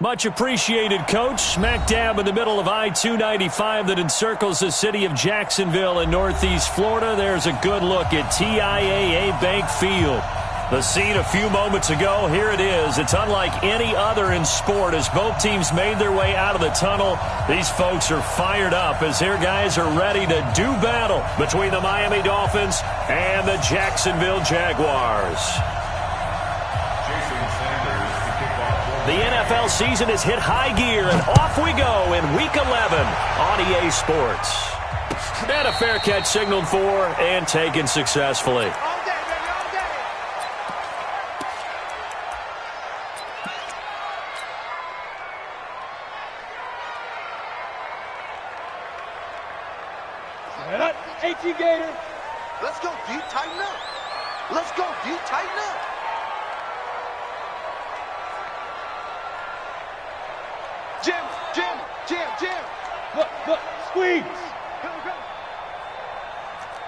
Much appreciated, Coach. Smack dab in the middle of I-295 that encircles the city of Jacksonville in Northeast Florida. There's a good look at TIAA Bank Field. The scene a few moments ago, here it is. It's unlike any other in sport as both teams made their way out of the tunnel. These folks are fired up as their guys are ready to do battle between the Miami Dolphins and the Jacksonville Jaguars. The NFL season has hit high gear, and off we go in Week 11 on EA Sports. And a fair catch signaled for and taken successfully. Gator. Let's go deep, tighten up. Let's go deep, tighten up. Jim. Look, squeeze. Go.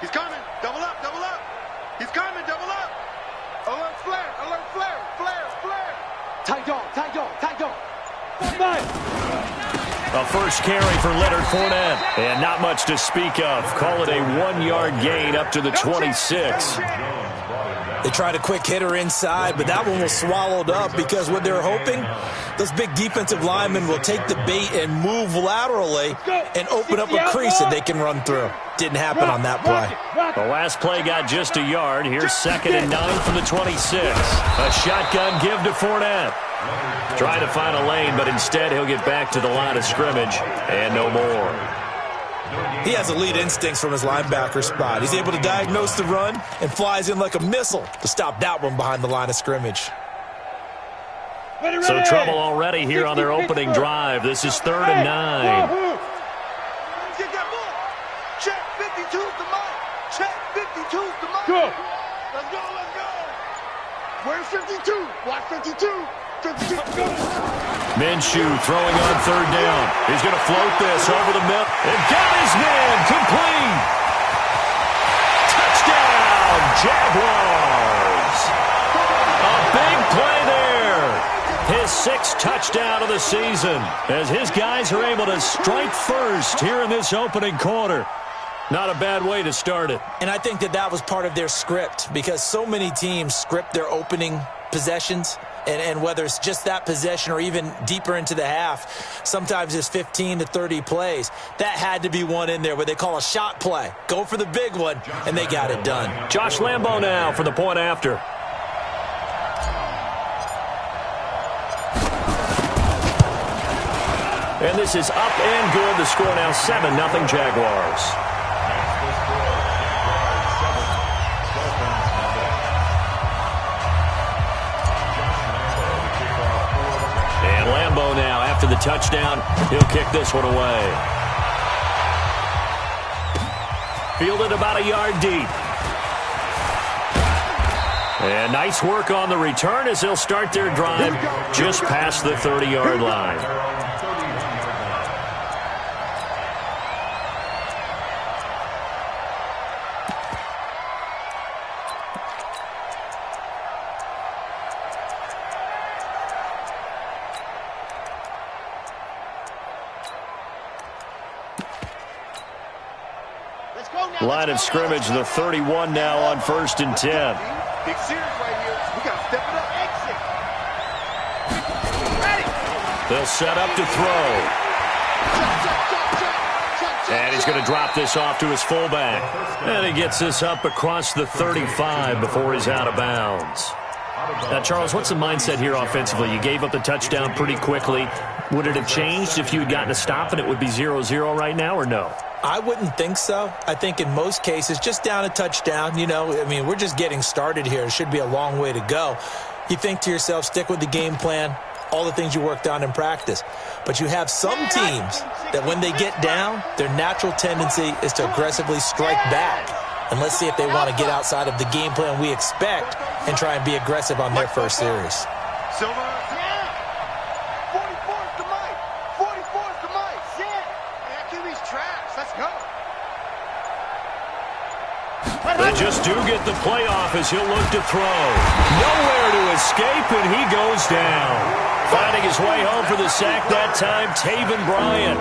He's coming. Double up. He's coming, double up. Alert flare. Tight dog. A first carry for Leonard Fournette. And not much to speak of. Call it a 1-yard gain up to the 26. They tried a quick hitter inside, but that one was swallowed up because what they're hoping, those big defensive linemen will take the bait and move laterally and open up a crease that they can run through. Didn't happen on that play. The last play got just a yard. Here's 2nd and 9 from the 26. A shotgun give to Fournette. Trying to find a lane, but instead he'll get back to the line of scrimmage and no more. He has elite instincts from his linebacker spot. He's able to diagnose the run and flies in like a missile to stop that one behind the line of scrimmage. So trouble already here on their opening drive. This is 3rd and 9. Check 52's the mic. Check 52's the mic. Go. Let's go. Where's 52? Watch 52. 52. Go. Minshew throwing on 3rd down. He's going to float this over the middle. And got his man complete. Touchdown, Jaguars. A big play there. His 6th touchdown of the season as his guys are able to strike first here in this opening quarter. Not a bad way to start it. And I think that was part of their script because so many teams script their opening possessions. And whether it's just that possession or even deeper into the half, sometimes it's 15 to 30 plays. That had to be one in there where they call a shot play. Go for the big one, and they got it done. Josh Lambo now for the point after. And this is up and good. The score now 7-0 Jaguars. And Lambo now, after the touchdown, he'll kick this one away. Fielded about a yard deep. And nice work on the return as they'll start their drive just past the 30-yard line. Line of scrimmage, the 31 now on 1st and 10. Big series right here. We got to step it up. Exit. Ready. They'll set up to throw. And he's going to drop this off to his fullback. And he gets this up across the 35 before he's out of bounds. Now, Charles, what's the mindset here offensively? You gave up the touchdown pretty quickly. Would it have changed if you had gotten a stop and it would be 0-0 right now or no? I wouldn't think so. I think in most cases, just down a touchdown, we're just getting started here. It should be a long way to go. You think to yourself, stick with the game plan, all the things you worked on in practice. But you have some teams that when they get down, their natural tendency is to aggressively strike back. And let's see if they want to get outside of the game plan we expect and try and be aggressive on their first series. Silver. 44's the mic. 44's the mic. Sit. Man, QB's trash. Let's go. The just do get the playoff as he'll look to throw. Nowhere to escape, and he goes down. Finding his way home for the sack that time, Taven Bryan.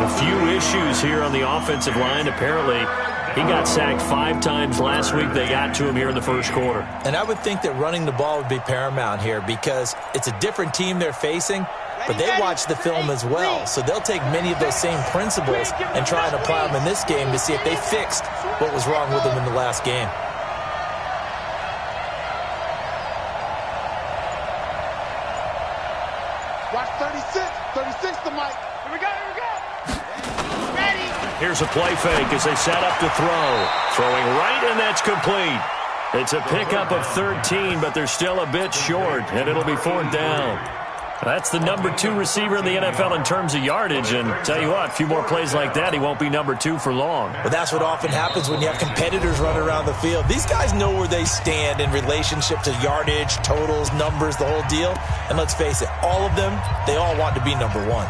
A few issues here on the offensive line. Apparently, he got sacked 5 times last week. They got to him here in the first quarter. And I would think that running the ball would be paramount here because it's a different team they're facing, but they watch the film as well. So they'll take many of those same principles and try and apply them in this game to see if they fixed what was wrong with them in the last game. Watch 36 to Mike. Here we go. Ready. Here's a play fake as they set up to throw. Throwing right, and that's complete. It's a pickup of 13, but they're still a bit short, and it'll be 4th down. That's the number 2 receiver in the NFL in terms of yardage, and tell you what, a few more plays like that, he won't be number 2 for long. Well, that's what often happens when you have competitors running around the field. These guys know where they stand in relationship to yardage, totals, numbers, the whole deal. And let's face it, all of them, they all want to be number 1.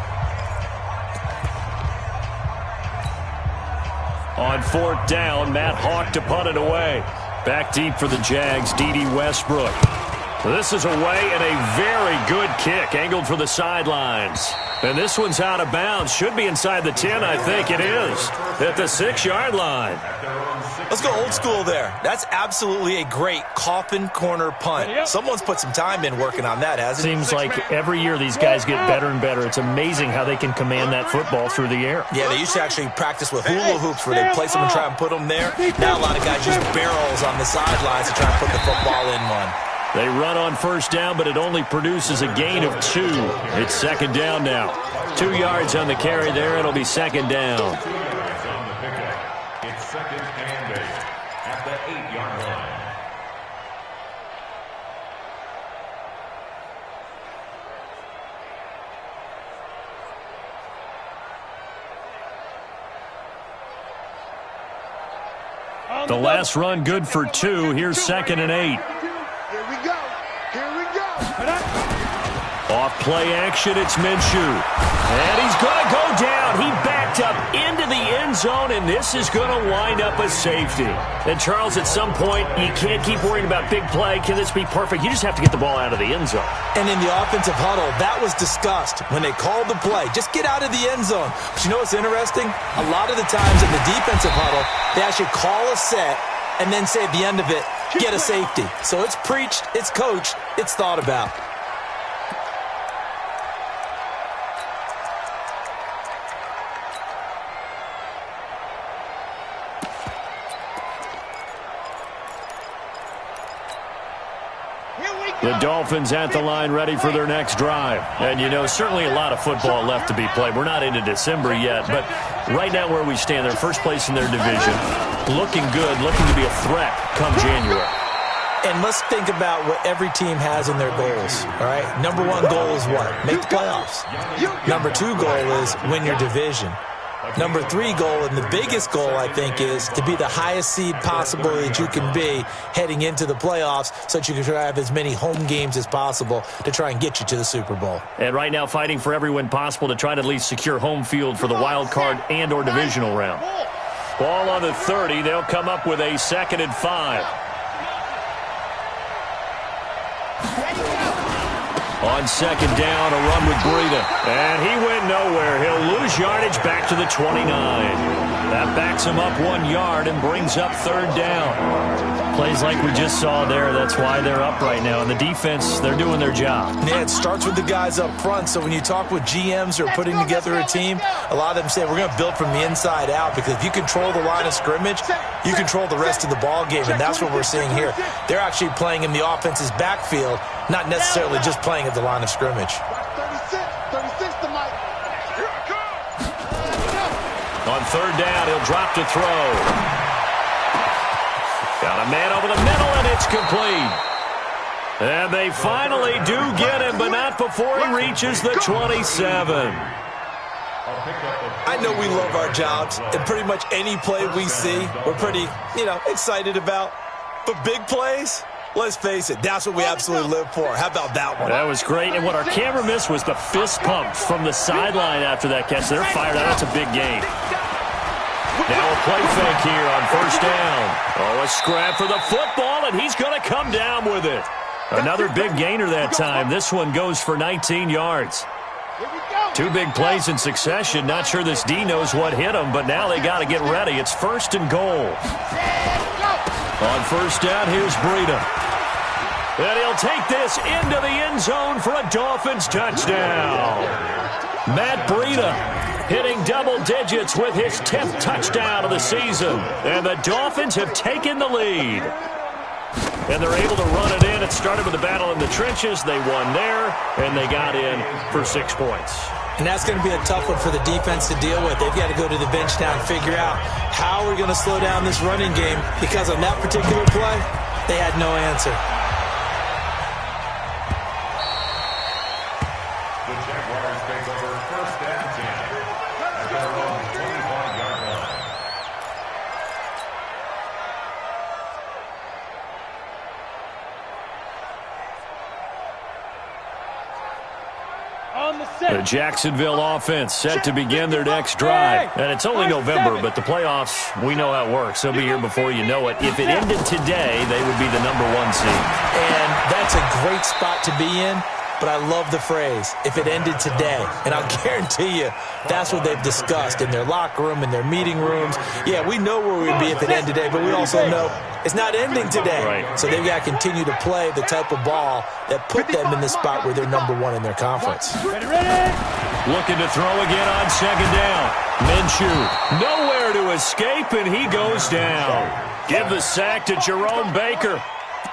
On 4th down, Matt Hawk to punt it away. Back deep for the Jags, D.D. Westbrook. This is away and a very good kick, angled for the sidelines. And this one's out of bounds. Should be inside the 10, I think it is. At the 6-yard line. Let's go old school there. That's absolutely a great coffin corner punt. Someone's put some time in working on that, hasn't it? Seems like every year these guys get better and better. It's amazing how they can command that football through the air. Yeah, they used to actually practice with hula hoops where they place them and try and put them there. Now a lot of guys use barrels on the sidelines to try and put the football in one. They run on 1st down, but it only produces a gain of 2. It's 2nd down now. 2 yards on the carry there. It'll be 2nd down. It's 2nd and 8 at the 8-yard line. The last run good for 2. Here's 2nd and 8. Here we go. Off play action, it's Minshew. And he's going to go down. He backed up into the end zone, and this is going to wind up a safety. And, Charles, at some point, you can't keep worrying about big play. Can this be perfect? You just have to get the ball out of the end zone. And in the offensive huddle, that was discussed when they called the play. Just get out of the end zone. But you know what's interesting? A lot of the times in the defensive huddle, they actually call a set and then say at the end of it, get a safety. So it's preached, it's coached, it's thought about. The Dolphins at the line ready for their next drive. And, you know, certainly a lot of football left to be played. We're not into December yet, but right now where we stand, they're first place in their division. Looking good, looking to be a threat come January. And let's think about what every team has in their goals, all right? Number 1 goal is what? Make the playoffs. Number 2 goal is win your division. Number 3 goal, and the biggest goal, I think, is to be the highest seed possible that you can be heading into the playoffs so that you can try to have as many home games as possible to try and get you to the Super Bowl. And right now fighting for every win possible to try to at least secure home field for the wild card and or divisional round. Ball on the 30. They'll come up with a 2nd and 5. On 2nd down, a run with Breida. And he went nowhere. He'll lose yardage back to the 29. That backs him up 1 yard and brings up 3rd down. Plays like we just saw there. That's why they're up right now. And the defense, they're doing their job. Yeah, it starts with the guys up front. So when you talk with GMs who are putting together a team, a lot of them say we're going to build from the inside out because if you control the line of scrimmage, you control the rest of the ball game. And that's what we're seeing here. They're actually playing in the offense's backfield, not necessarily just playing at the line of scrimmage. 36 to Mike. Here I come. On 3rd down, he'll drop to throw. Got a man over the middle, and it's complete. And they finally do get him, but not before he reaches the 27. I know we love our jobs, and pretty much any play we see, we're pretty, excited about. But big plays, let's face it, that's what we absolutely live for. How about that one? That was great. And what our camera missed was the fist pump from the sideline after that catch. They're fired out. That's a big game. Now a play fake here on first down. Oh, a scrap for the football, and he's going to come down with it. Another big gainer that time. This one goes for 19 yards. Two big plays in succession. Not sure this D knows what hit him, but now they got to get ready. It's first and goal. On first down, here's Breida. And he'll take this into the end zone for a Dolphins touchdown. Matt Breida hitting double digits with his 10th touchdown of the season. And the Dolphins have taken the lead. And they're able to run it in. It started with a battle in the trenches. They won there, and they got in for 6 points. And that's going to be a tough one for the defense to deal with. They've got to go to the bench now and figure out how we're going to slow down this running game, because on that particular play, they had no answer. The Jaguars take over first and 10 at their own 25-yard line. The Jacksonville offense set to begin their next drive. And it's only November, but the playoffs, we know how it works. They'll be here before you know it. If it ended today, they would be the #1 seed. And that's a great spot to be in, but I love the phrase, if it ended today. And I'll guarantee you, that's what they've discussed in their locker room, in their meeting rooms. Yeah, we know where we'd be if it ended today, but we also know it's not ending today. Right. So they've got to continue to play the type of ball that put them in the spot where they're #1 in their conference. Looking to throw again on second down. Minshew, nowhere to escape, and he goes down. Give the sack to Jerome Baker.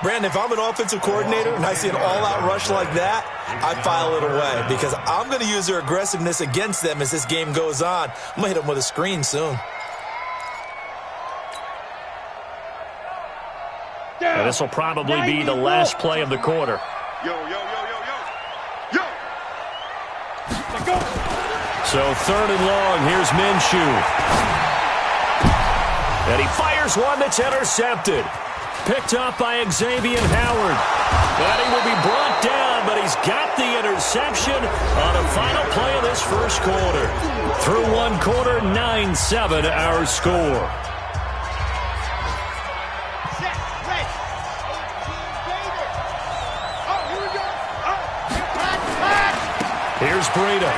Brandon, if I'm an offensive coordinator and I see an all-out rush like that, I file it away, because I'm going to use their aggressiveness against them as this game goes on. I'm going to hit them with a screen soon. And this will probably be the last play of the quarter. Yo, yo, yo, yo, yo. Yo. Let's go. So third and long, here's Minshew. And he fires one that's intercepted. Picked up by Xavier Howard. And he will be brought down, but he's got the interception on a final play of this first quarter. Through one quarter, 9-7 our score. Here's Breida.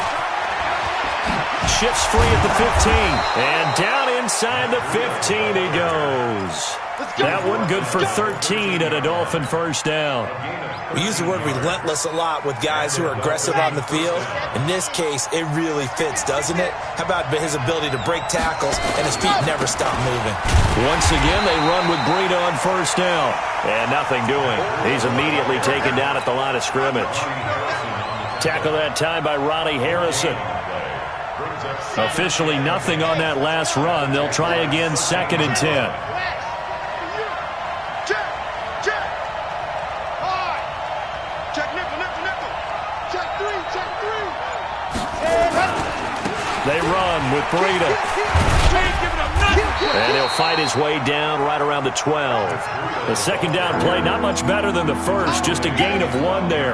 Shifts free at the 15. And down inside the 15 he goes. That one good for 13 at a Dolphin first down. We use the word relentless a lot with guys who are aggressive on the field. In this case, it really fits, doesn't it? How about his ability to break tackles and his feet never stop moving? Once again, they run with Breida on first down. And nothing doing. He's immediately taken down at the line of scrimmage. Tackle that time by Ronnie Harrison. Officially nothing on that last run. They'll try again, second and 10. They run with Breida. And he'll fight his way down right around the 12. The second down play, not much better than the first, just a gain of 1 there.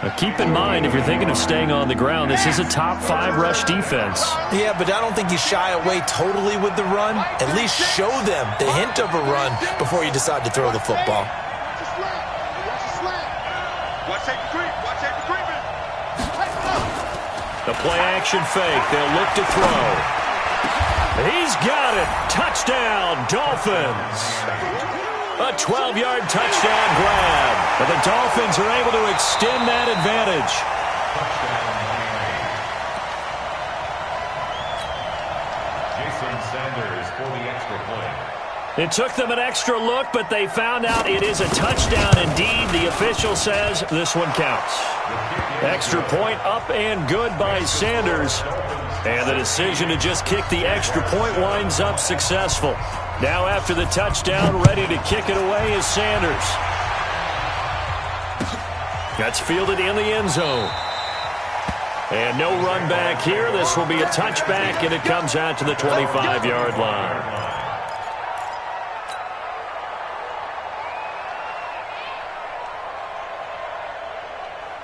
Now keep in mind, if you're thinking of staying on the ground, this is a top 5 rush defense. Yeah, but I don't think you shy away totally with the run. At least show them the hint of a run before you decide to throw the football. The play-action fake. They'll look to throw. He's got it. Touchdown, Dolphins. A 12-yard touchdown grab. But the Dolphins are able to extend that advantage. Jason Sanders for the extra point. It took them an extra look, but they found out it is a touchdown indeed. The official says this one counts. Extra point up and good by Sanders. And the decision to just kick the extra point winds up successful. Now after the touchdown, ready to kick it away is Sanders. That's fielded in the end zone. And no run back here. This will be a touchback, and it comes out to the 25-yard line.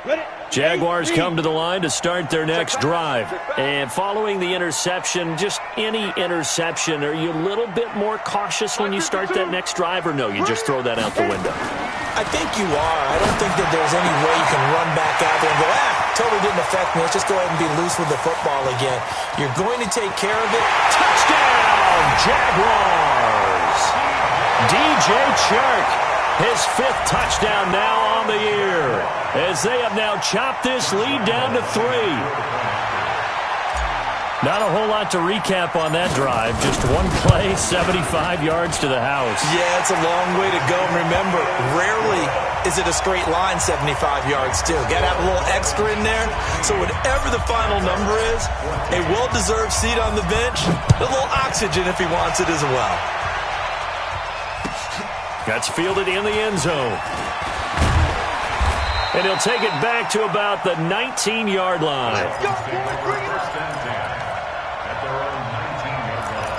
Ready? Jaguars come to the line to start their next drive. And following the interception, just any interception, are you a little bit more cautious when you start that next drive, or no, you just throw that out the window? I think you are. I don't think that there's any way you can run back out there and go, totally didn't affect me. Let's just go ahead and be loose with the football again. You're going to take care of it. Touchdown, Jaguars! DJ Chark, his 5th touchdown now on the year, as they have now chopped this lead down to 3. Not a whole lot to recap on that drive. Just one play, 75 yards to the house. Yeah, it's a long way to go. Remember, rarely is it a straight line 75 yards, too. Got to have a little extra in there. So whatever the final number is, a well-deserved seat on the bench, a little oxygen if he wants it as well. That's fielded in the end zone. And he'll take it back to about the 19-yard line. Let's go, boy. Bring it up. At their own 19-yard line.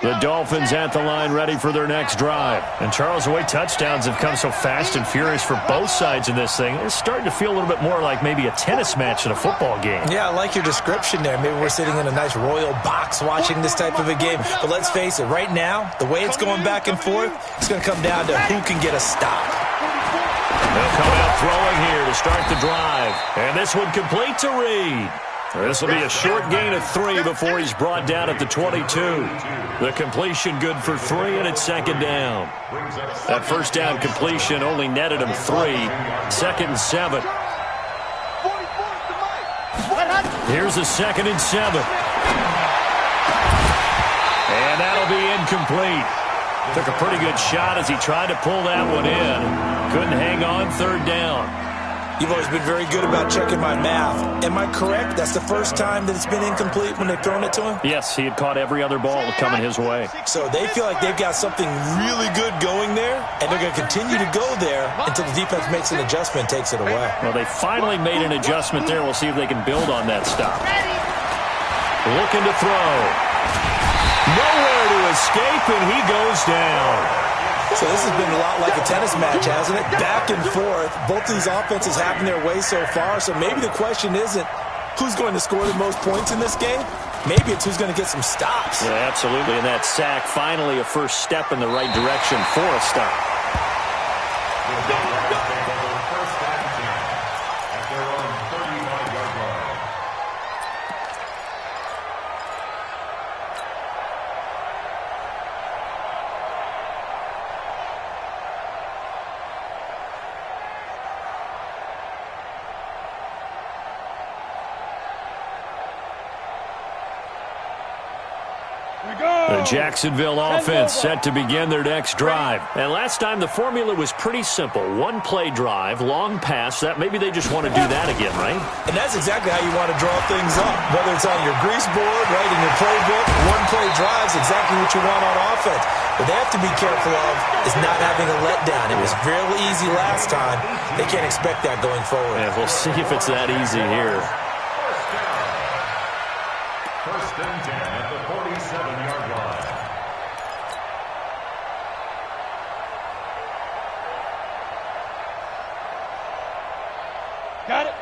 The Dolphins at the line ready for their next drive. And Charles, the way touchdowns have come so fast and furious for both sides in this thing, it's starting to feel a little bit more like maybe a tennis match in a football game. Yeah, I like your description there. Maybe we're sitting in a nice royal box watching this type of a game. But let's face it, right now, the way it's going back and forth, it's going to come down to who can get a stop. They'll come out throwing here to start the drive. And this one complete to Reed. This will be a short gain of 3 before he's brought down at the 22. The completion good for 3, and it's second down. That first down completion only netted him 3. 2nd and 7. Here's a 2nd and 7. And that'll be incomplete. Took a pretty good shot as he tried to pull that one in. Couldn't hang on, 3rd down. You've always been very good about checking my math. Am I correct? That's the first time that it's been incomplete when they've thrown it to him? Yes, he had caught every other ball coming his way. So they feel like they've got something really good going there, and they're going to continue to go there until the defense makes an adjustment and takes it away. Well, they finally made an adjustment there. We'll see if they can build on that stop. Looking to throw. Nowhere to escape, and he goes down. So this has been a lot like a tennis match, hasn't it? Back and forth. Both of these offenses having their way so far. So maybe the question isn't who's going to score the most points in this game. Maybe it's who's going to get some stops. Yeah, absolutely. And that sack, finally a first step in the right direction for a stop. First down 10 at their own 35-yard line. The Jacksonville offense set to begin their next drive. And last time the formula was pretty simple. One play drive, long pass. That maybe they just want to do that again, right? And that's exactly how you want to draw things up. Whether it's on your grease board, right, in your playbook, one play drive's exactly what you want on offense. What they have to be careful of is not having a letdown. It was real easy last time. They can't expect that going forward. Yeah, we'll see if it's that easy here. First and 10 at the 47-yard line. Got it.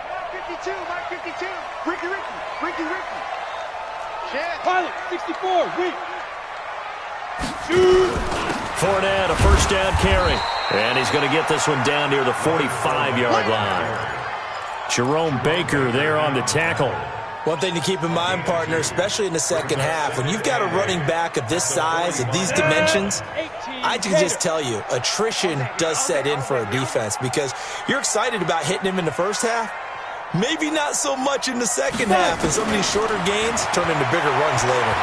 Mark 52. Ricky. Chad. Pilot, 64. Weak. Fournette, a first down carry. And he's going to get this one down near the 45-yard line. Jerome Baker there on the tackle. One thing to keep in mind, partner, especially in the second half, when you've got a running back of this size, of these dimensions, I can just tell you, attrition does set in for a defense because you're excited about hitting him in the first half, maybe not so much in the second half, and some of these shorter gains turn into bigger runs later.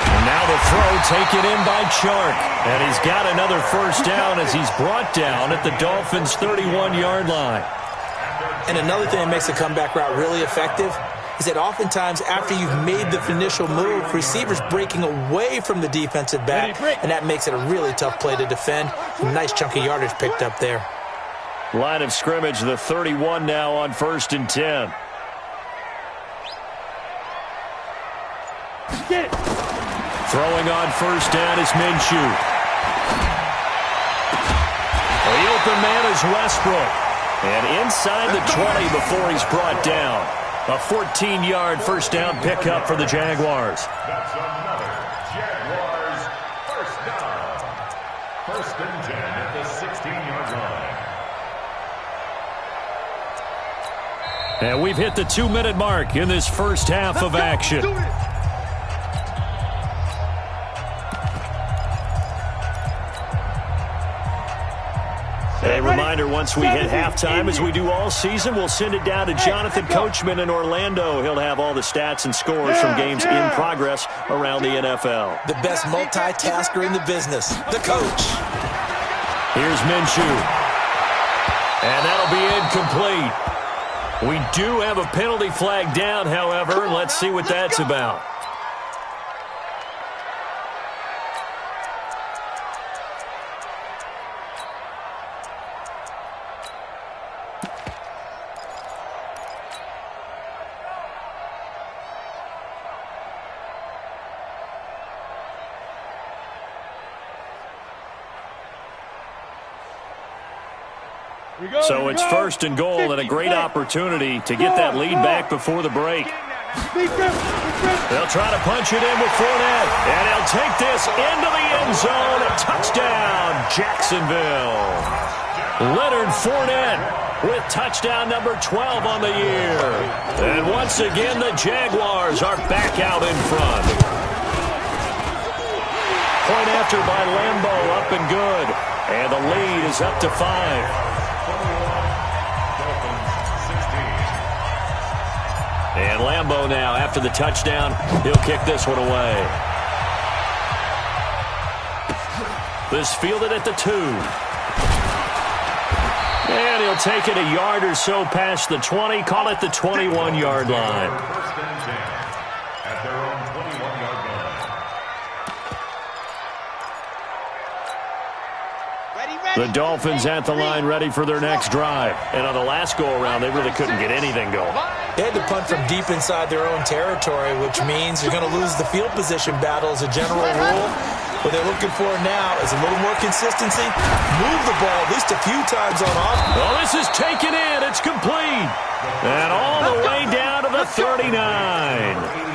And now the throw taken in by Chark, and he's got another first down as he's brought down at the Dolphins' 31-yard line. And another thing that makes a comeback route really effective, is that oftentimes after you've made the initial move, receivers breaking away from the defensive back, and that makes it a really tough play to defend. A nice chunk of yardage picked up there. Line of scrimmage, the 31 now on 1st and 10. Get it. Throwing on 1st down is Minshew. The open man is Westbrook. And inside the 20 before he's brought down. A 14-yard 1st down pickup for the Jaguars. That's another Jaguars 1st down. 1st and 10 at the 16-yard line. And we've hit the 2-minute mark in this first half of action. A reminder, once we hit halftime, as we do all season, we'll send it down to Jonathan Coachman in Orlando. He'll have all the stats and scores from games in progress around the NFL. The best multitasker in the business, the coach. Here's Minshew. And that'll be incomplete. We do have a penalty flag down, however. Let's see what that's about. So it's 1st and goal and a great opportunity to get that lead back before the break. They'll try to punch it in with Fournette, and he'll take this into the end zone. A touchdown, Jacksonville. Leonard Fournette with touchdown number 12 on the year. And once again, the Jaguars are back out in front. Point after by Lambo, up and good. And the lead is up to 5. And Lambo now, after the touchdown, he'll kick this one away. This fielded at the 2. And he'll take it a yard or so past the 20, call it the 21-yard line. 1st and 10 at their own 21-yard line. The Dolphins at the line ready for their next drive. And on the last go-around, they really couldn't get anything going. They had to punt from deep inside their own territory, which means you're going to lose the field position battle as a general rule. What they're looking for now is a little more consistency. Move the ball at least a few times on offense. Well, this is taken in. It's complete. And all the way down to the 39.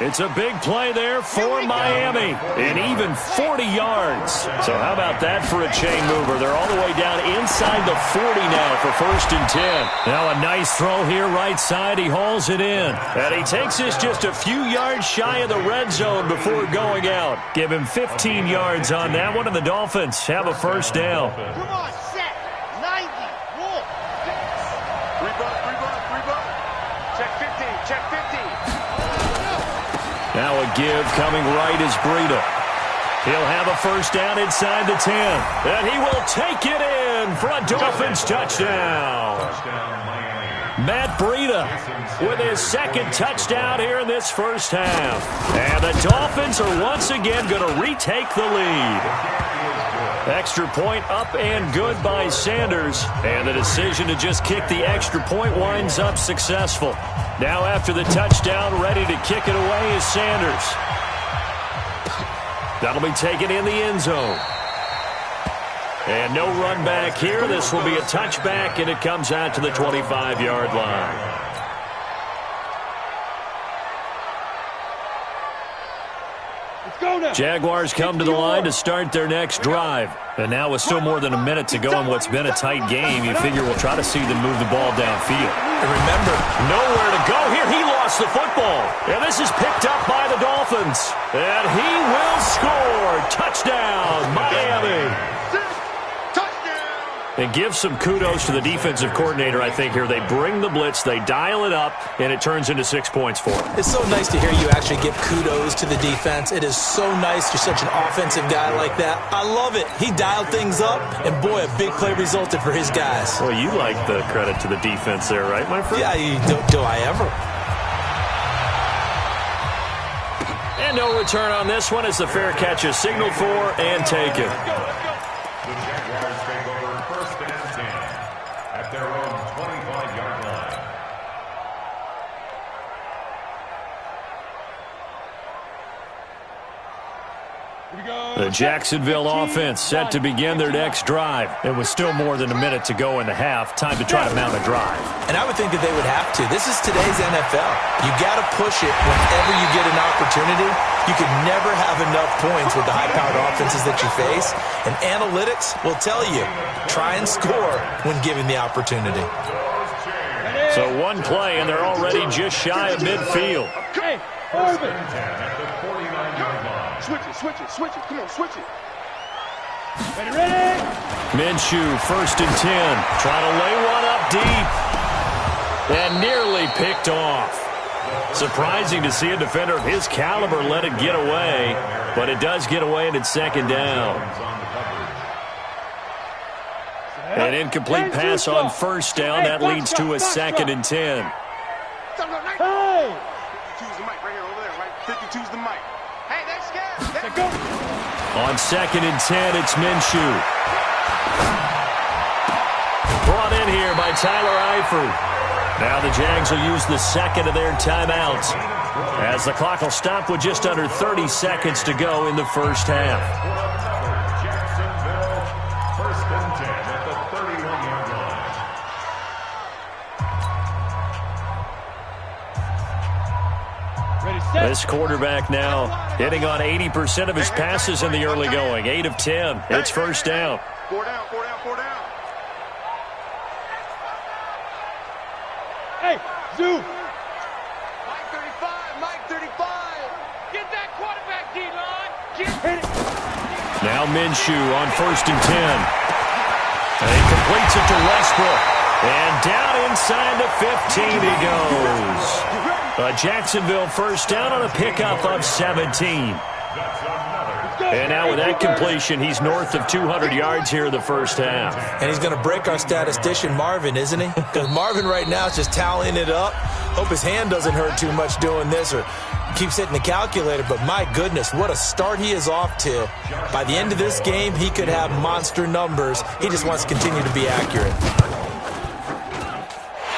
It's a big play there for Miami, and even 40 yards. So how about that for a chain mover? They're all the way down inside the 40 now for 1st and 10. Now a nice throw here right side. He hauls it in, and he takes this just a few yards shy of the red zone before going out. Give him 15 yards on that one, and the Dolphins have a 1st down. Come on, set. 90. Roll. Rebound. Check 15. Check 15. Now a give coming right is Breida. He'll have a 1st down inside the 10. And he will take it in for a Dolphins touchdown. Matt Breida with his 2nd touchdown here in this first half. And the Dolphins are once again going to retake the lead. Extra point up and good by Sanders. And the decision to just kick the extra point winds up successful. Now after the touchdown, ready to kick it away is Sanders. That'll be taken in the end zone. And no run back here. This will be a touchback, and it comes out to the 25-yard line. Jaguars come to the line to start their next drive. And now with still more than a minute to go in what's been a tight game, you figure we'll try to see them move the ball downfield. And remember, nowhere to go here. He lost the football. And this is picked up by the Dolphins. And he will score. Touchdown, Miami. And give some kudos to the defensive coordinator, I think, here. They bring the blitz, they dial it up, and it turns into 6 points for them. It's so nice to hear you actually give kudos to the defense. It is so nice you're such an offensive guy like that. I love it. He dialed things up, and boy, a big play resulted for his guys. Well, you like the credit to the defense there, right, my friend? Yeah, do I ever? And no return on this one as the fair catch is signaled for and taken. The Jaguars take over 1st and 10 at their own 25-yard line. The Jacksonville offense set to begin their next drive. It was still more than a minute to go in the half. Time to try to mount a drive. And I would think that they would have to. This is today's NFL. You got to push it whenever you get an opportunity. You can never have enough points with the high-powered offenses that you face. And analytics will tell you, try and score when given the opportunity. So one play, and they're already just shy of midfield. Hey, First and 10 at the 49-yard line. switch it. Come on, switch it. Minshew, 1st and 10. Trying to lay one up deep. And nearly picked off. Surprising to see a defender of his caliber let it get away. But it does get away, and it's 2nd down. An incomplete pass on 1st down. That leads to a 2nd and 10. Hey! 52's the mic right here, over there, right? 52's the mic. Hey, they're scared. Go. On 2nd and 10, it's Minshew. Brought in here by Tyler Eifert. Now the Jags will use the 2nd of their timeouts, as the clock will stop with just under 30 seconds to go in the first half. Jacksonville, 1st and 10 at the 31-yard line. This quarterback now hitting on 80% of his passes in the early going. 8 of 10. It's 1st down. 4 down. Hey, Zoo. Mike 35. Get that quarterback, D-line. Hit it. Now Minshew on 1st and 10. And he completes it to Westbrook. And down inside the 15 he goes. A Jacksonville 1st down on a pickup of 17. And now with that completion, he's north of 200 yards here in the first half. And he's going to break our statistician Marvin, isn't he? Because Marvin right now is just tallying it up. Hope his hand doesn't hurt too much doing this or keeps hitting the calculator. But my goodness, what a start he is off to. By the end of this game, he could have monster numbers. He just wants to continue to be accurate.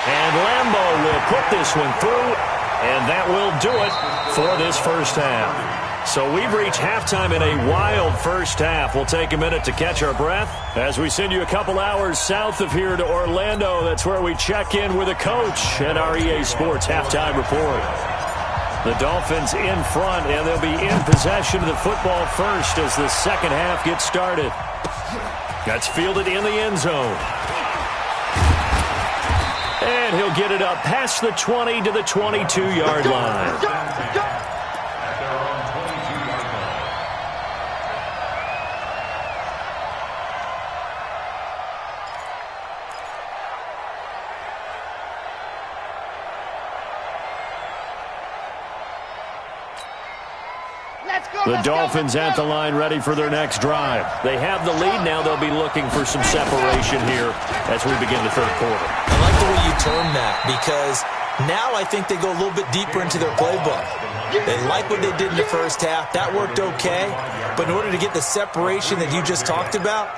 And Lambeau will put this one through, and that will do it for this first half. So we've reached halftime in a wild first half. We'll take a minute to catch our breath as we send you a couple hours south of here to Orlando. That's where we check in with a coach and our EA Sports halftime report. The Dolphins in front, and they'll be in possession of the football first as the second half gets started. That's fielded in the end zone. And he'll get it up past the 20 to the 22-yard line. The Dolphins at the line ready for their next drive. They have the lead now. They'll be looking for some separation here as we begin the third quarter. I like the way you term that because now I think they go a little bit deeper into their playbook. They like what they did in the first half. That worked okay. But in order to get the separation that you just talked about,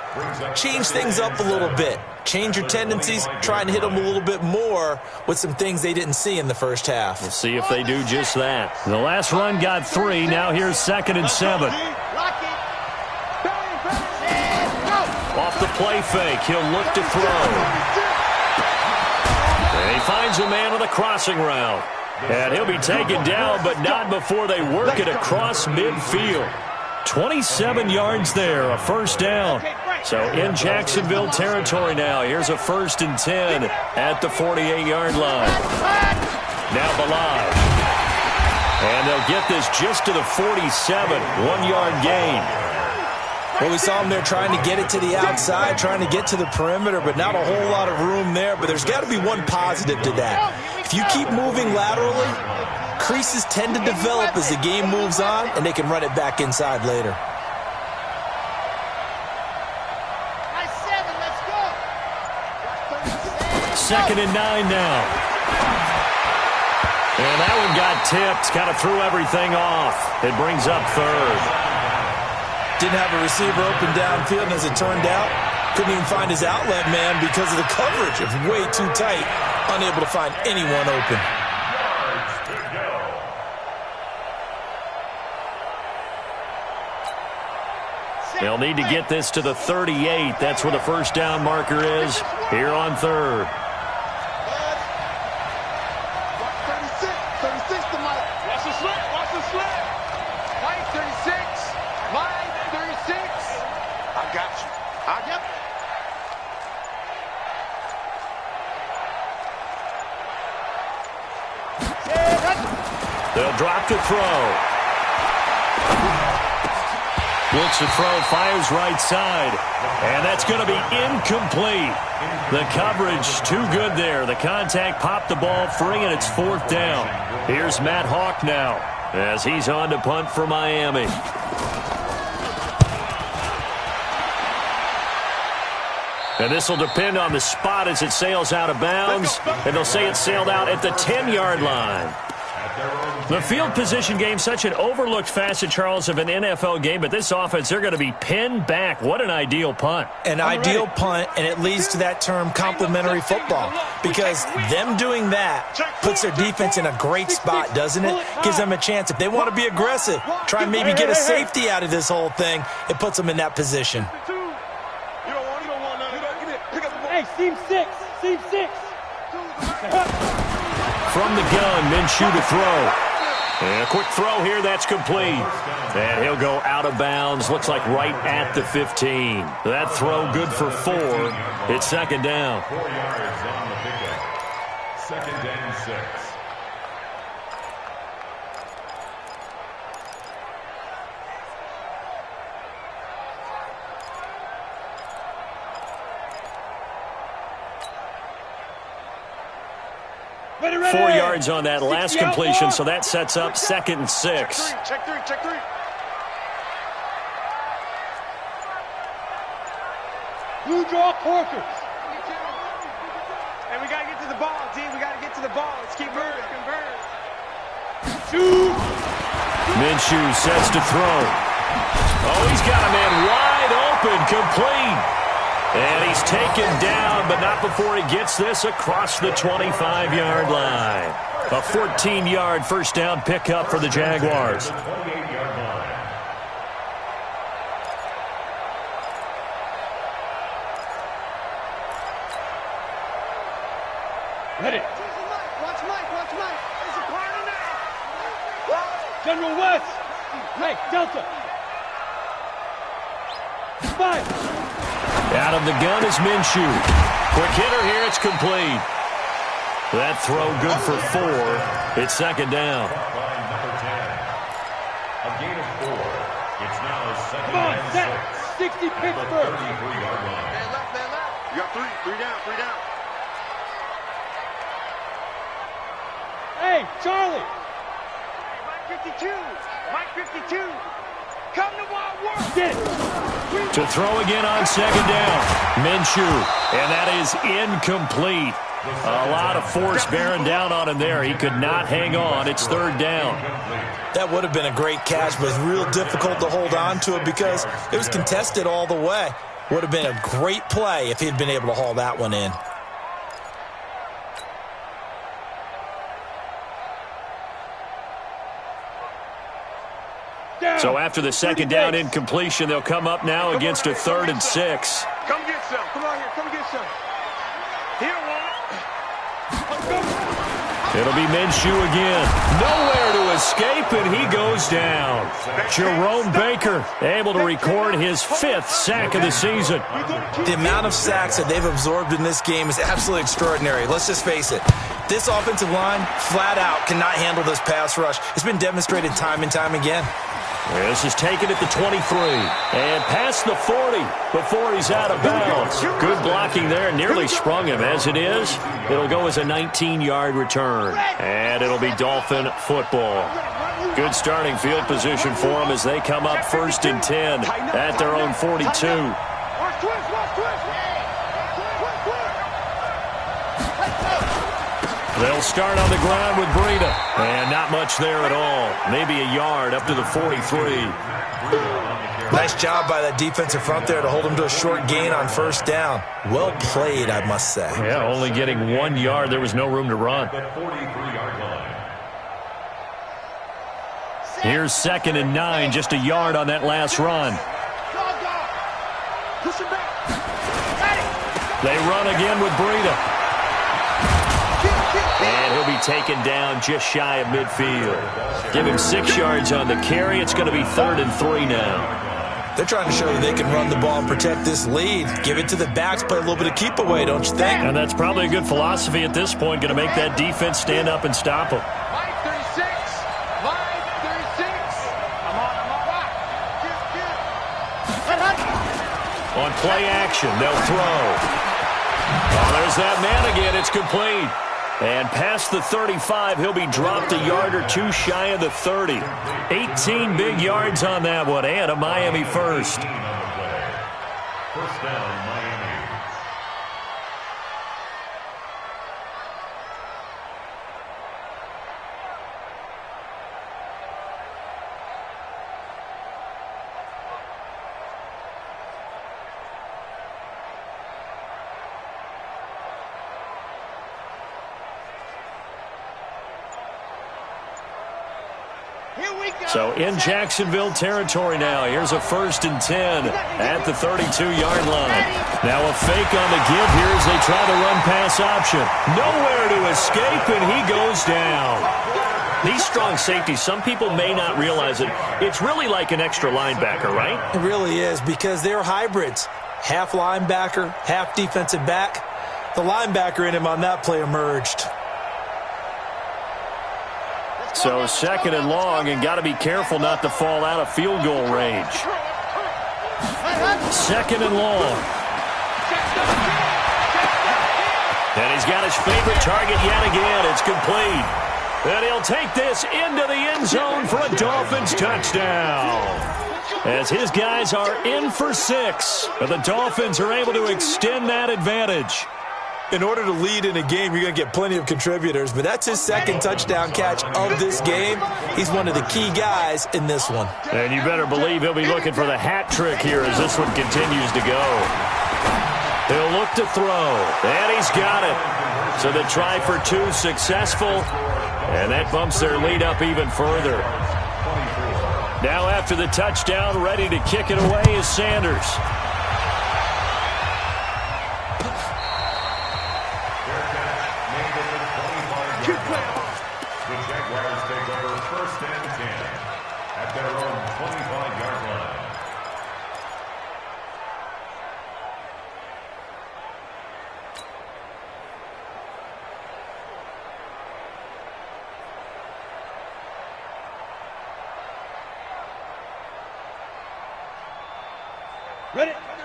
change things up a little bit. Change your tendencies, try and hit them a little bit more with some things they didn't see in the first half. We'll see if they do just that. The last run got 3. Now here's 2nd and 7. Off the play fake, he'll look to throw. And he finds a man on the crossing route. And he'll be taken down, but not before they work it across midfield. 27 yards there, a first down. So in Jacksonville territory now. Here's a 1st and 10 at the 48-yard line. Now Balaj. And they'll get this just to the 47, 1-yard gain. Well, we saw him there trying to get it to the outside, trying to get to the perimeter, but not a whole lot of room there. But there's got to be one positive to that. If you keep moving laterally, creases tend to develop as the game moves on, and they can run it back inside later. Second and 9 now. And that one got tipped, kind of threw everything off. It brings up third. Didn't have a receiver open downfield, and as it turned out, couldn't even find his outlet man because of the coverage. It was way too tight, unable to find anyone open. They'll need to get this to the 38. That's where the first down marker is here on third. 36 to Mike. Watch the slip. Watch the slip. Mike 36. Mike 36. I got you. Yep. They'll drop to throw. Looks to throw, fires right side. And that's going to be incomplete. The coverage too good there. The contact popped the ball free, and it's fourth down. Here's Matt Hawk now as he's on to punt for Miami. And this will depend on the spot as it sails out of bounds. And they'll say it sailed out at the 10-yard line. The field position game, such an overlooked facet, Charles, of an NFL game. But this offense, they're going to be pinned back. What an ideal punt. An ideal punt, and it leads to that term complementary football. Because them doing that puts their defense in a great spot, doesn't it? Gives them a chance. If they want to be aggressive, try and maybe get a safety out of this whole thing, it puts them in that position. Hey, seam six. From the gun, Minshew to throw. And a quick throw here, that's complete. And he'll go out of bounds, looks like right at the 15. That throw good for 4. It's second down. 4 yards on the pickup. Second and 6. Ready. 4 yards on that last completion, so that sets up second and 6. Check three. Blue draw Corkers. And we got to get to the ball, team. We got to get to the ball. Let's keep moving. Shoot. Minshew sets to throw. Oh, he's got a man wide open, complete. And he's taken down, but not before he gets this across the 25-yard line. A 14-yard first down pickup for the Jaguars. Ready. Watch Mike. There's a corner now. General West. Hey, Delta. 5. Out of the gun is Minshew. Quick hitter here, it's complete. That throw good for 4. It's second down. By number 10. A gain of 4. It's now second Come on, and set. 6. 60 Pittsburgh. 33-yard line. Man left. You got three down. Hey, Charlie. Mike 52. Come to Wild World. Get it. To throw again on second down. Minshew. And that is incomplete. A lot of force bearing down on him there. He could not hang on. It's third down. That would have been a great catch, but it's real difficult to hold on to it because it was contested all the way. Would have been a great play if he'd been able to haul that one in. So after the second down incompletion, they'll come up now against a 3rd and 6. Come get some. Come on here. Come get some. Here, It'll be Minshew again. Nowhere to escape, and he goes down. Jerome Baker able to record his 5th sack of the season. The amount of sacks that they've absorbed in this game is absolutely extraordinary. Let's just face it. This offensive line, flat out, cannot handle this pass rush. It's been demonstrated time and time again. This is taken at the 23 and past the 40 before he's out of bounds. Good blocking there, nearly sprung him. As it is, it'll go as a 19-yard return, and it'll be Dolphin football. Good starting field position for them as they come up 1st and 10 at their own 42. Watch twist. They'll start on the ground with Breida. And not much there at all. Maybe a yard up to the 43. Nice job by that defensive front there to hold them to a short gain on first down. Well played, I must say. Yeah, only getting 1 yard. There was no room to run. Here's 2nd and 9, just a yard on that last run. They run again with Breida. And he'll be taken down just shy of midfield. Give him 6 yards on the carry. It's going to be 3rd and 3 now. They're trying to show that they can run the ball and protect this lead. Give it to the backs, play a little bit of keep away, don't you think? And that's probably a good philosophy at this point. Going to make that defense stand up and stop them. Line 36. Line 36. I'm on. On play action, they'll throw. Oh, there's that man again. It's complete. And past the 35, he'll be dropped a yard or 2 shy of the 30. 18 big yards on that one, and a Miami first. First down, Miami. So in Jacksonville territory now. Here's a 1st and 10 at the 32-yard line. Now a fake on the give here as they try the run-pass option. Nowhere to escape, and he goes down. These strong safeties, some people may not realize it. It's really like an extra linebacker, right? It really is, because they're hybrids. Half linebacker, half defensive back. The linebacker in him on that play emerged. So 2nd and long, and got to be careful not to fall out of field goal range. 2nd and long. And he's got his favorite target yet again. It's complete. And he'll take this into the end zone for a Dolphins touchdown. As his guys are in for 6. But the Dolphins are able to extend that advantage. In order to lead in a game, you're going to get plenty of contributors, but that's his 2nd touchdown catch of this game. He's one of the key guys in this one. And you better believe he'll be looking for the hat trick here as this one continues to go. He'll look to throw, and he's got it. So the try for 2 successful, and that bumps their lead up even further. Now after the touchdown, ready to kick it away is Sanders. The Jaguars take over 1st and 10 at their own 25-yard line.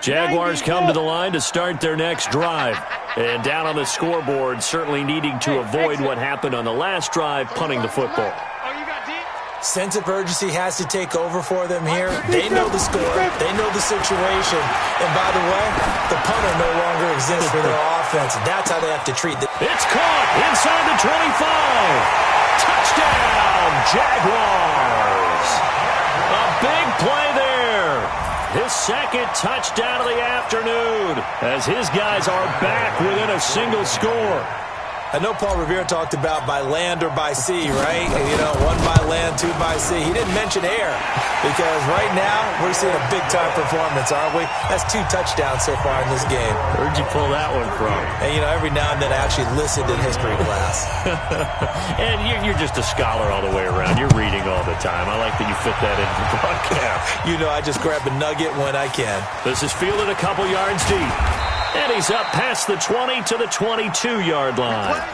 Jaguars come to the line to start their next drive. And down on the scoreboard, certainly needing to avoid what happened on the last drive, punting the football. Sense of urgency has to take over for them here. They know the score. They know the situation. And by the way, the punter no longer exists for their offense. That's how they have to treat it. It's caught inside the 25. Touchdown, Jaguars. A big play there. His 2nd touchdown of the afternoon as his guys are back within a single score. I know Paul Revere talked about by land or by sea, right? You know, 1 by land, 2 by sea. He didn't mention air because right now we're seeing a big-time performance, aren't we? That's 2 touchdowns so far in this game. Where'd you pull that one from? And, you know, every now and then I actually listened in history class. And you're just a scholar all the way around. You're reading all the time. I like that you fit that into the broadcast. You know, I just grab a nugget when I can. This is fielded a couple yards deep. And he's up past the 20 to the 22-yard line. Let's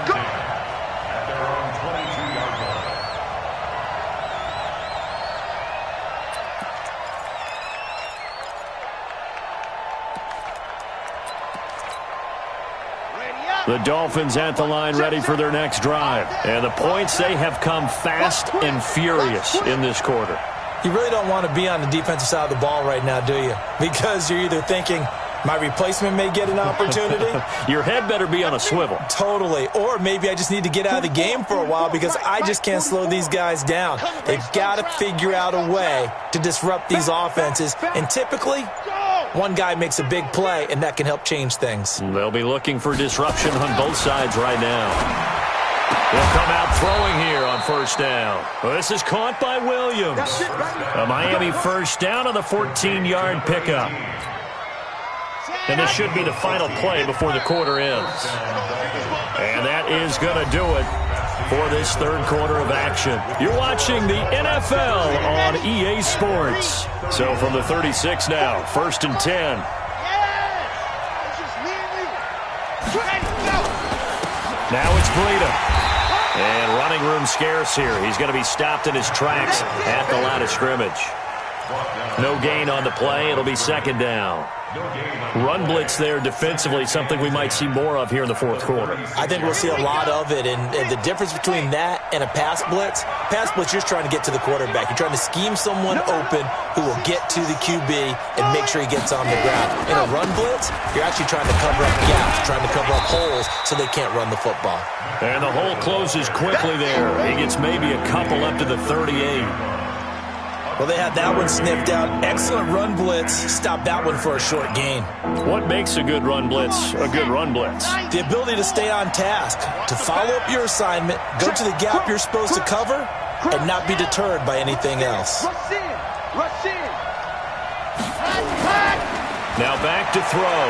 go. At their own 22-yard line. The Dolphins at the line ready for their next drive. And the points, they have come fast and furious in this quarter. You really don't want to be on the defensive side of the ball right now, do you? Because you're either thinking, My replacement may get an opportunity. Your head better be on a swivel. Totally. Or maybe I just need to get out of the game for a while because I just can't slow these guys down. They've got to figure out a way to disrupt these offenses. And typically, one guy makes a big play, and that can help change things. They'll be looking for disruption on both sides right now. He'll come out throwing here on first down. Well, this is caught by Williams. A Miami first down on the 14-yard pickup. And this should be the final play before the quarter ends. And that is going to do it for this third quarter of action. You're watching the NFL on EA Sports. So from the 36 now, 1st and 10. Now it's Breida. And running room scarce here. He's going to be stopped in his tracks at the line of scrimmage. No gain on the play. It'll be second down. Run blitz there defensively, something we might see more of here in the fourth quarter. I think we'll see a lot of it, and the difference between that and a pass blitz, you're trying to get to the quarterback. You're trying to scheme someone open who will get to the QB and make sure he gets on the ground. In a run blitz, you're actually trying to cover up gaps, trying to cover up holes so they can't run the football. And the hole closes quickly there. He gets maybe a couple up to the 38. Well, they had that one sniffed out. Excellent run blitz. Stop that one for a short gain. What makes a good run blitz a good run blitz? The ability to stay on task, to follow up your assignment, go to the gap you're supposed to cover, and not be deterred by anything else. Rush in. Now back to throw.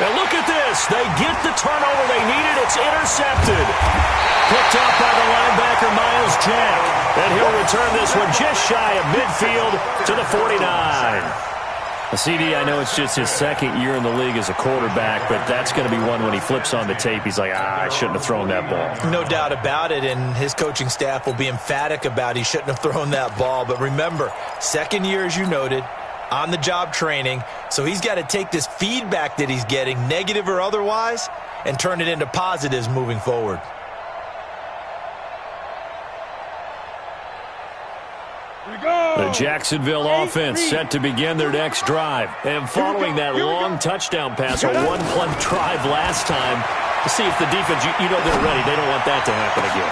And look at this. They get the turnover they needed. It's intercepted. Picked up by the linebacker, Miles Jack. And he'll return this one just shy of midfield to the 49. CD, I know it's just his second year in the league as a quarterback, but that's going to be one when he flips on the tape. He's like, I shouldn't have thrown that ball. No doubt about it, and his coaching staff will be emphatic about he shouldn't have thrown that ball. But remember, second year, as you noted, on-the-job training, so he's got to take this feedback that he's getting, negative or otherwise, and turn it into positives moving forward. The Jacksonville offense set to begin their next drive. And following that long touchdown pass, a one-play drive last time, to see if the defense, you know they're ready. They don't want that to happen again.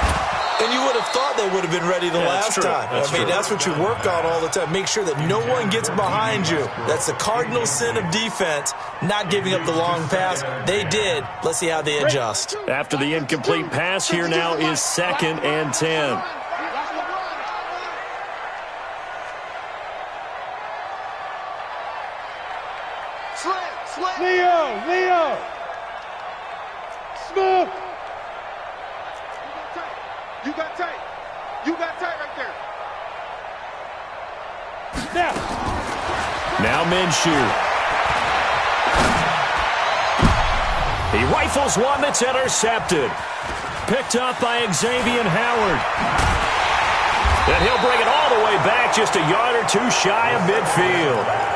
And you would have thought they would have been ready the last time. That's what you work on all the time. Make sure that no one gets behind you. That's the cardinal sin of defense, not giving up the long pass. They did. Let's see how they adjust. After the incomplete pass, here now is 2nd and 10. Leo! Smoke! You got tight. You got tight right there. Now Minshew. He rifles one that's intercepted. Picked up by Xavier Howard. And he'll bring it all the way back, just a yard or two shy of midfield.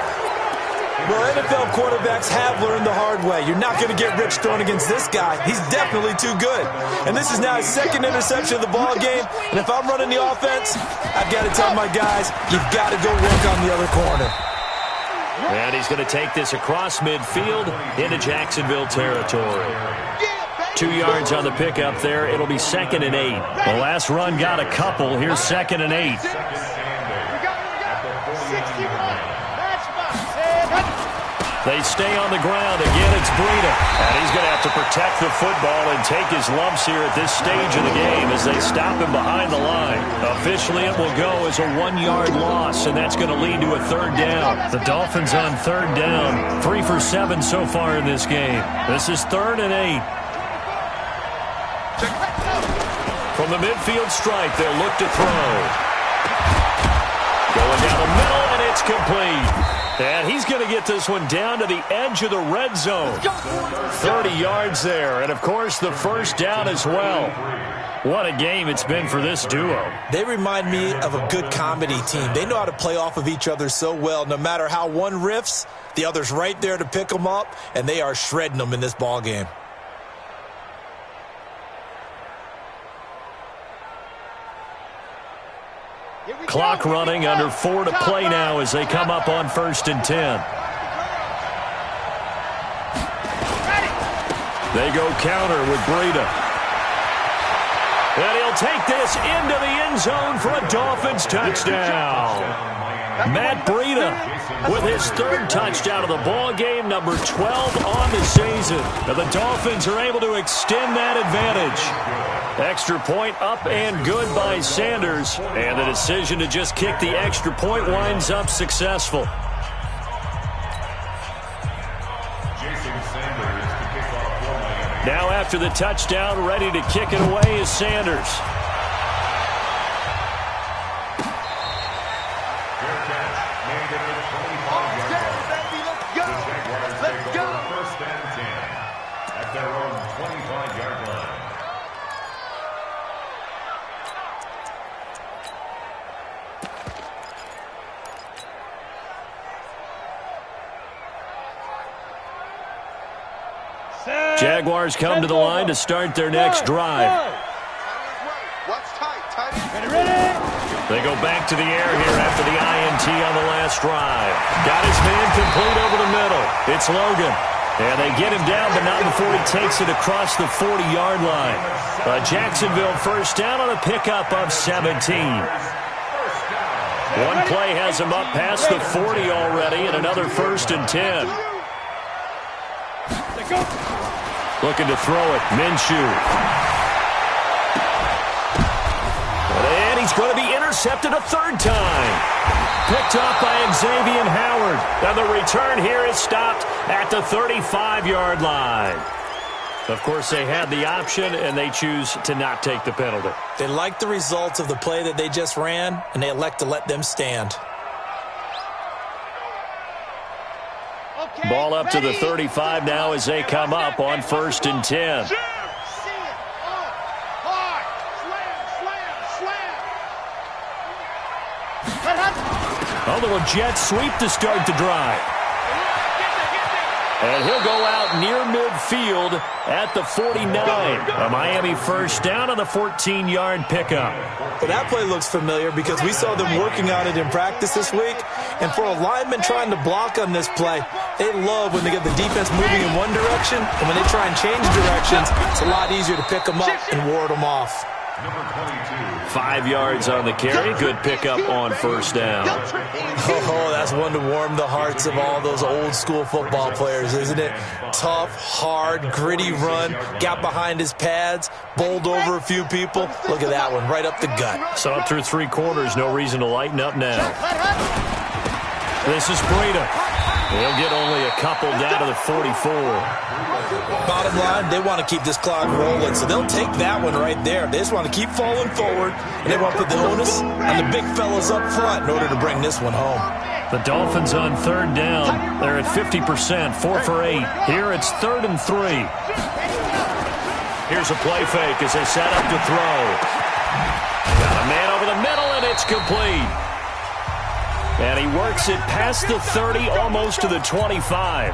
Well, NFL quarterbacks have learned the hard way. You're not going to get rich throwing against this guy. He's definitely too good. And this is now his second interception of the ball game. And if I'm running the offense, I've got to tell my guys, you've got to go work on the other corner. And he's going to take this across midfield into Jacksonville territory. 2 yards on the pickup there. It'll be 2nd and 8. The last run got a couple. Here's 2nd and 8. They stay on the ground. Again, it's Breida. And he's going to have to protect the football and take his lumps here at this stage of the game as they stop him behind the line. Officially, it will go as a 1-yard loss, and that's going to lead to a 3rd down. The Dolphins on 3rd down. 3 for 7 so far in this game. This is 3rd and 8. From the midfield stripe, they'll look to throw. Going down the middle, and it's complete. And he's going to get this one down to the edge of the red zone. 30 yards there. And, of course, the first down as well. What a game it's been for this duo. They remind me of a good comedy team. They know how to play off of each other so well. No matter how one riffs, the other's right there to pick them up, and they are shredding them in this ball game. Clock running, under 4 to play now as they come up on 1st and 10. They go counter with Breida. And he'll take this into the end zone for a Dolphins touchdown. Matt Breida with his third touchdown of the ball game, number 12 on the season. And the Dolphins are able to extend that advantage. Extra point up and good by Sanders. And the decision to just kick the extra point winds up successful. Now after the touchdown, ready to kick it away is Sanders. Jaguars come to the line to start their next drive. They go back to the air here after the INT on the last drive. Got his man complete over the middle. It's Logan. And they get him down, but not before he takes it across the 40-yard line. A Jacksonville first down on a pickup of 17. One play has him up past the 40 already, and another 1st and 10. Looking to throw it, Minshew. And he's going to be intercepted a third time. Picked up by Xavier Howard. And the return here is stopped at the 35-yard line. Of course, they had the option, and they choose to not take the penalty. They like the results of the play that they just ran, and they elect to let them stand. Ball up to the 35 now as they come up on 1st and 10. A little jet sweep to start the drive. And he'll go out near midfield at the 49. A Miami first down on the 14-yard pickup. Well, that play looks familiar because we saw them working on it in practice this week. And for a lineman trying to block on this play, they love when they get the defense moving in one direction. And when they try and change directions, it's a lot easier to pick them up and ward them off. 5 yards on the carry. Good pickup on first down. Oh, that's one to warm the hearts of all those old school football players, isn't it? Tough, hard, gritty run. Got behind his pads, bowled over a few people. Look at that one, right up the gut. So up through 3 quarters, no reason to lighten up now. This is Breida. He'll get only a couple down to the 44. Bottom line, they want to keep this clock rolling, so they'll take that one right there. They just want to keep falling forward, and they want to put the onus on the big fellas up front in order to bring this one home. The Dolphins on 3rd down. They're at 50%, 4 for 8. Here it's 3rd and 3. Here's a play fake as they set up to throw. Got a man over the middle, and it's complete. And he works it past the 30, almost to the 25.